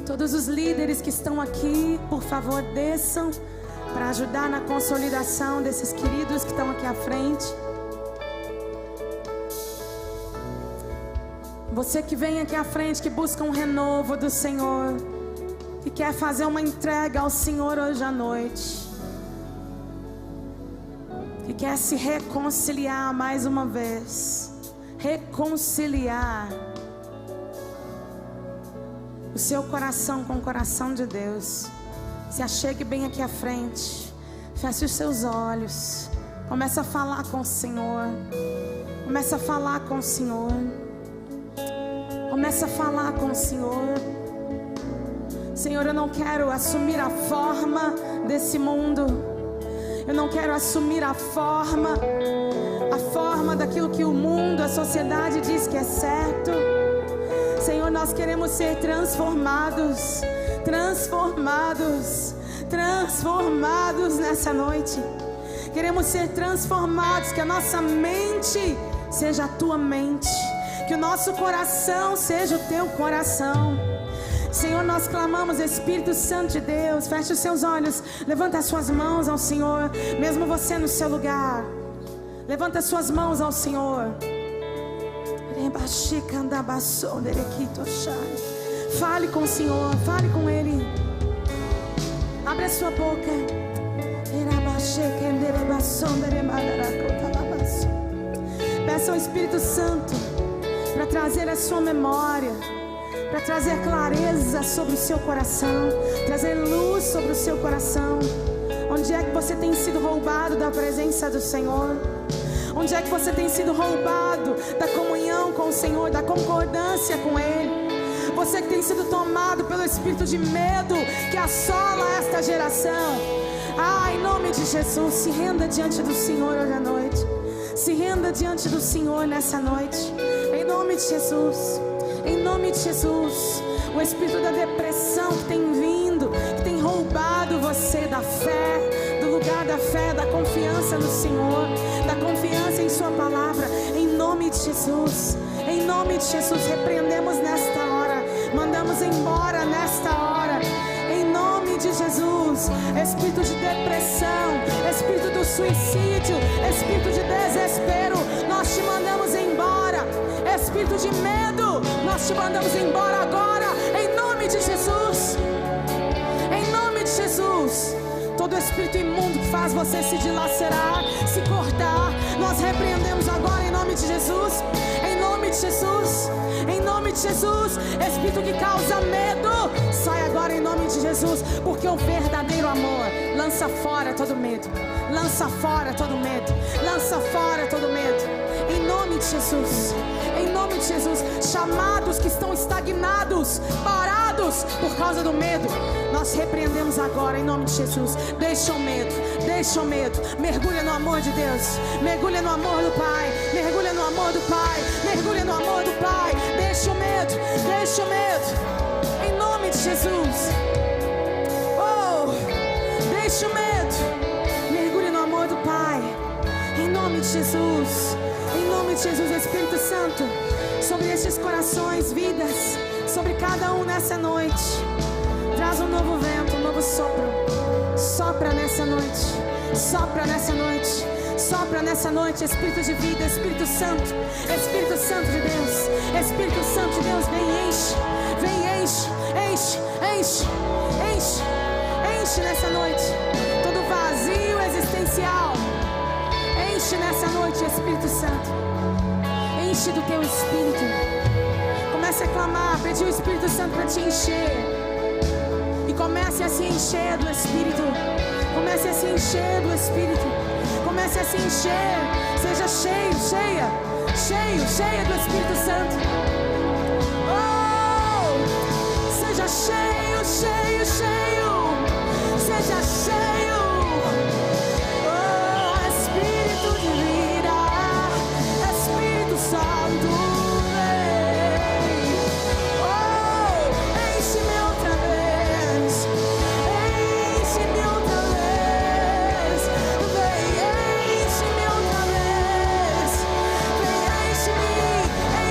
Todos os líderes que estão aqui, por favor, desçam para ajudar na consolidação desses queridos que estão aqui à frente. Você que vem aqui à frente, que busca um renovo do Senhor, que quer fazer uma entrega ao Senhor hoje à noite, que quer se reconciliar mais uma vez, reconciliar o seu coração com o coração de Deus. Se achegue bem aqui à frente. Feche os seus olhos. Começa a falar com o Senhor. Começa a falar com o Senhor. Começa a falar com o Senhor. Senhor, eu não quero assumir a forma desse mundo. Eu não quero assumir a forma daquilo que o mundo, a sociedade diz que é certo. Senhor, nós queremos ser transformados nessa noite. Queremos ser transformados, que a nossa mente seja a tua mente, que o nosso coração seja o teu coração. Senhor, nós clamamos, Espírito Santo de Deus, feche os seus olhos, levanta as suas mãos ao Senhor, mesmo você no seu lugar, levanta as suas mãos ao Senhor. Fale com o Senhor, fale com Ele. Abre a sua boca. Peça ao Espírito Santo para trazer a sua memória, para trazer clareza sobre o seu coração, trazer luz sobre o seu coração. Onde é que você tem sido roubado da presença do Senhor? Onde é que você tem sido roubado da comunhão com o Senhor, da concordância com Ele? Você que tem sido tomado pelo espírito de medo que assola esta geração. Em nome de Jesus, se renda diante do Senhor hoje à noite. Se renda diante do Senhor nessa noite. Em nome de Jesus. Em nome de Jesus. O espírito da depressão que tem vindo, que tem roubado você da fé, do lugar da fé, da confiança no Senhor, da confiança em Sua palavra. Em nome de Jesus. Em nome de Jesus, repreendemos nesta hora. Mandamos embora nesta hora. Em nome de Jesus. Espírito de depressão, espírito do suicídio, espírito de desespero, nós te mandamos embora. Espírito de medo, nós te mandamos embora agora. Em nome de Jesus. Em nome de Jesus. Todo espírito imundo que faz você se dilacerar, se cortar, nós repreendemos agora em nome de Jesus. Em nome de Jesus. Em nome de Jesus. Espírito que causa medo, sai agora em nome de Jesus. Porque o verdadeiro amor lança fora todo medo. Lança fora todo medo. Lança fora todo medo. Em nome de Jesus. Em nome de Jesus. Chamados que estão estagnados, parados por causa do medo, nós repreendemos agora em nome de Jesus. Deixa o medo, deixa o medo. Mergulha no amor de Deus. Mergulha no amor do Pai. Mergulha no amor do Pai. Mergulha no amor do Pai. Deixa o medo, deixa o medo. Em nome de Jesus. Deixa o medo. Mergulha no amor do Pai. Em nome de Jesus. Em nome de Jesus, Espírito Santo, sobre estes corações, vidas, sobre cada um nessa noite. Traz um novo vento, um novo sopro. Sopra nessa noite. Sopra nessa noite. Sopra nessa noite, Espírito de vida, Espírito Santo de Deus, Espírito Santo de Deus, vem, enche, enche nessa noite, todo vazio existencial, enche nessa noite, Espírito Santo, enche do teu Espírito. Comece a clamar, pedir o Espírito Santo para te encher, e comece a se encher do Espírito, comece a se encher do Espírito, comece a se encher, seja cheio, cheia do Espírito Santo. Oh, seja cheio, seja cheio. Oh, Espírito de vida, Espírito Santo, oh, enche-me outra vez, enche-me outra vez, vem, enche-me outra vez, vem,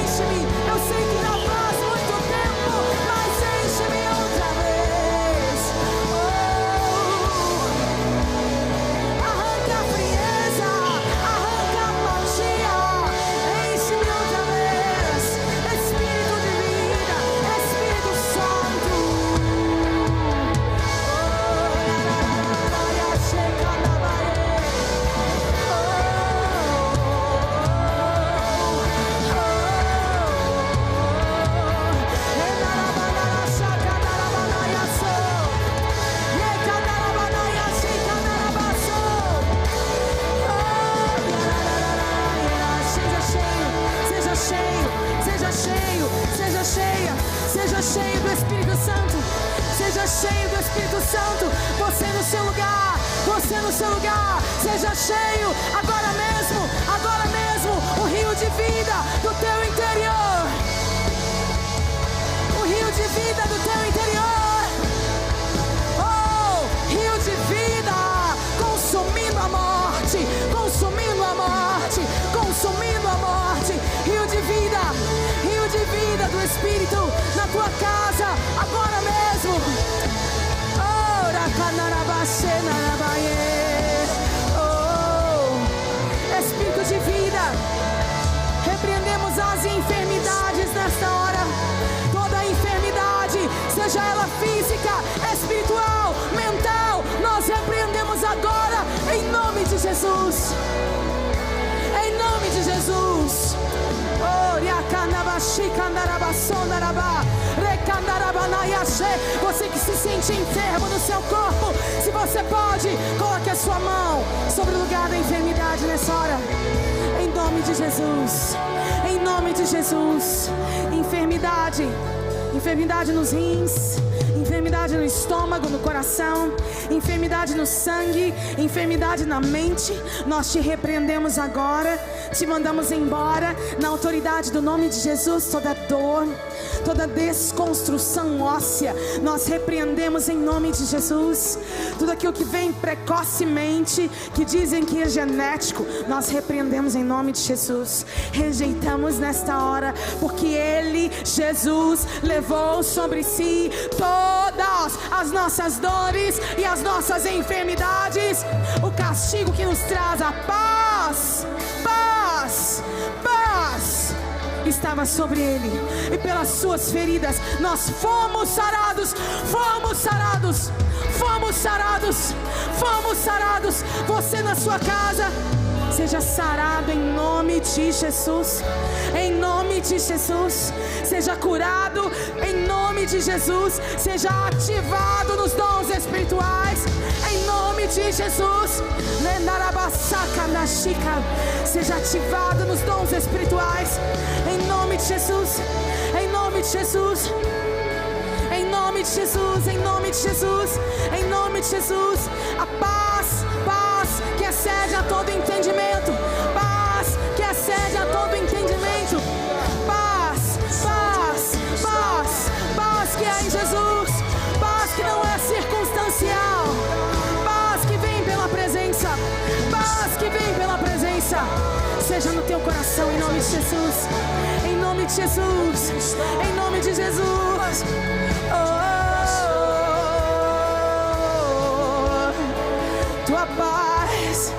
enche-me, eu sei que não faz muito tempo, mas enche-me outra vez, arranca a frieza, arranca a magia, enche-me outra vez, Espírito de vida, Espírito Santo. Seja cheio do Espírito Santo, seja cheio do Espírito Santo, você no seu lugar, seja cheio agora mesmo, o rio de vida do teu interior, o rio de vida do teu interior, oh, rio de vida, consumindo a morte, rio de vida do Espírito na tua casa, agora mesmo. Oh, Espírito de vida, repreendemos as enfermidades nesta hora, toda enfermidade, seja ela física, espiritual, mental, nós repreendemos agora, em nome de Jesus. Em nome de Jesus. Você que se sente enfermo no seu corpo, se você pode, coloque a sua mão sobre o lugar da enfermidade nessa hora. Em nome de Jesus. Em nome de Jesus. Enfermidade nos rins, enfermidade no estômago, no coração, enfermidade no sangue, enfermidade na mente, nós te repreendemos agora, te mandamos embora, na autoridade do nome de Jesus, toda dor, toda desconstrução óssea, nós repreendemos em nome de Jesus, tudo aquilo que vem precocemente, que dizem que é genético, nós repreendemos em nome de Jesus, rejeitamos nesta hora, porque Ele, Jesus, levou sobre si todas as nossas dores e as nossas enfermidades, o castigo que nos traz a paz estava sobre Ele, e pelas suas feridas nós fomos sarados. Você na sua casa, seja sarado em nome de Jesus, em nome de Jesus, seja curado em nome de Jesus, seja ativado nos dons espirituais em nome de Jesus, seja ativado nos dons espirituais em nome de Jesus, em nome de Jesus, em nome de Jesus, em nome de Jesus, em nome de Jesus, a paz que excede a todo entendimento, paz que excede a todo entendimento, paz que é em Jesus, paz que não é circunstancial, paz que vem pela presença, seja no teu coração em nome de Jesus, em nome de Jesus, em nome de Jesus. Tua paz,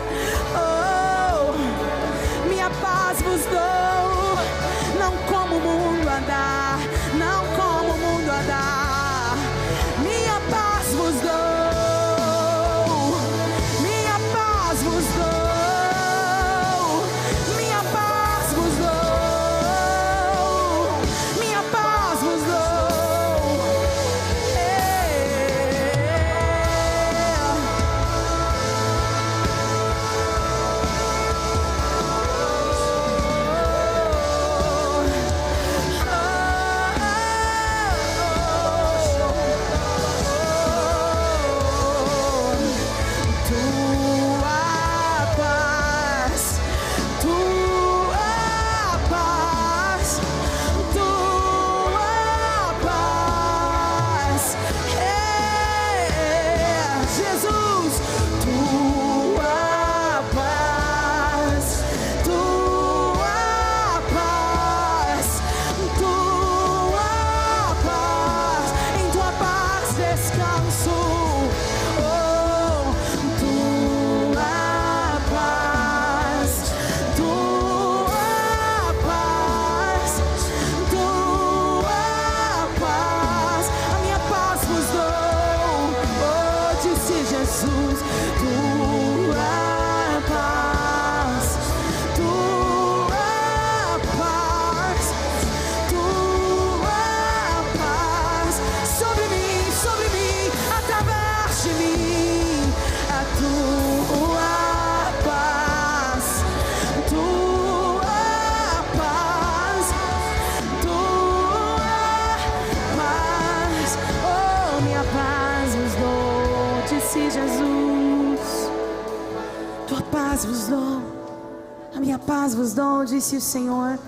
disse o Senhor.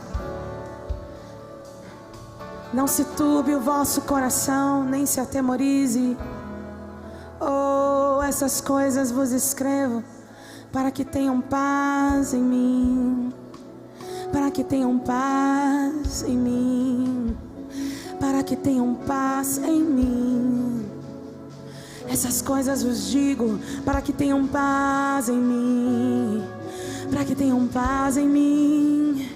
Não se turbe o vosso coração, nem se atemorize. Oh, essas coisas vos escrevo, para que tenham paz em mim. Para que tenham paz em mim. Para que tenham paz em mim. Essas coisas vos digo, para que tenham paz em mim. Para que tenham paz em mim.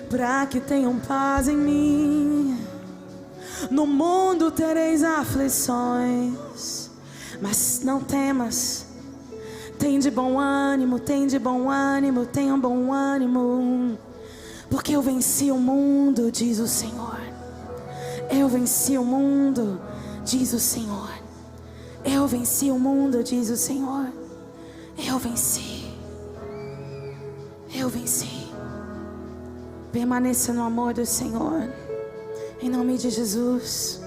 Para que tenham paz em mim. No mundo tereis aflições, mas não temas. Tem de bom ânimo, tem de bom ânimo, tenham bom ânimo. Porque eu venci o mundo, diz o Senhor. Eu venci o mundo, diz o Senhor. Eu venci o mundo, diz o Senhor. Eu venci. Eu venci. Permaneça no amor do Senhor. Em nome de Jesus.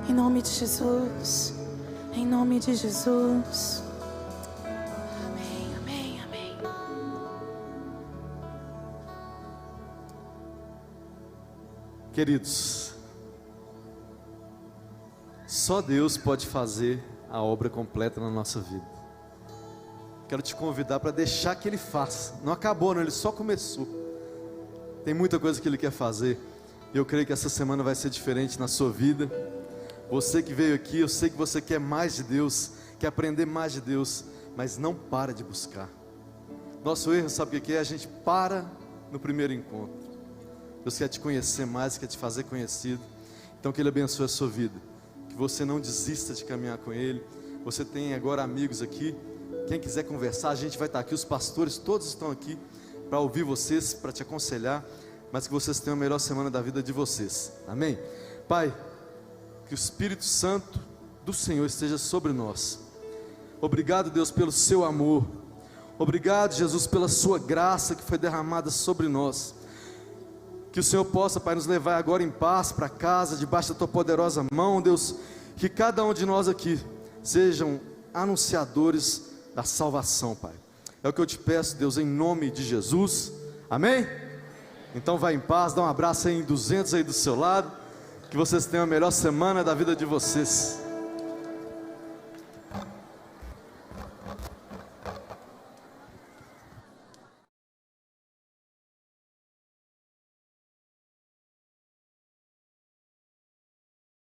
Em nome de Jesus. Em nome de Jesus. Amém, amém, amém.
Queridos, só Deus pode fazer a obra completa na nossa vida. Quero te convidar para deixar que Ele faça. Não acabou, não, Ele só começou. Tem muita coisa que Ele quer fazer. E eu creio que essa semana vai ser diferente na sua vida. Você que veio aqui, eu sei que você quer mais de Deus, quer aprender mais de Deus, mas não para de buscar. Nosso erro, sabe o que é? A gente para no primeiro encontro. Deus quer te conhecer mais, quer te fazer conhecido. Então que Ele abençoe a sua vida. Que você não desista de caminhar com Ele. Você tem agora amigos aqui. Quem quiser conversar, a gente vai estar aqui. Os pastores todos estão aqui para ouvir vocês, para te aconselhar. Mas que vocês tenham a melhor semana da vida de vocês. Amém? Pai, que o Espírito Santo do Senhor esteja sobre nós. Obrigado, Deus, pelo seu amor. Obrigado, Jesus, pela sua graça que foi derramada sobre nós. Que o Senhor possa, Pai, nos levar agora em paz para casa, debaixo da tua poderosa mão, Deus. Que cada um de nós aqui sejam anunciadores da salvação, Pai. É o que eu te peço, Deus, em nome de Jesus. Amém? Então vai em paz, dá um abraço aí em 200 aí do seu lado. Que vocês tenham a melhor semana da vida de vocês.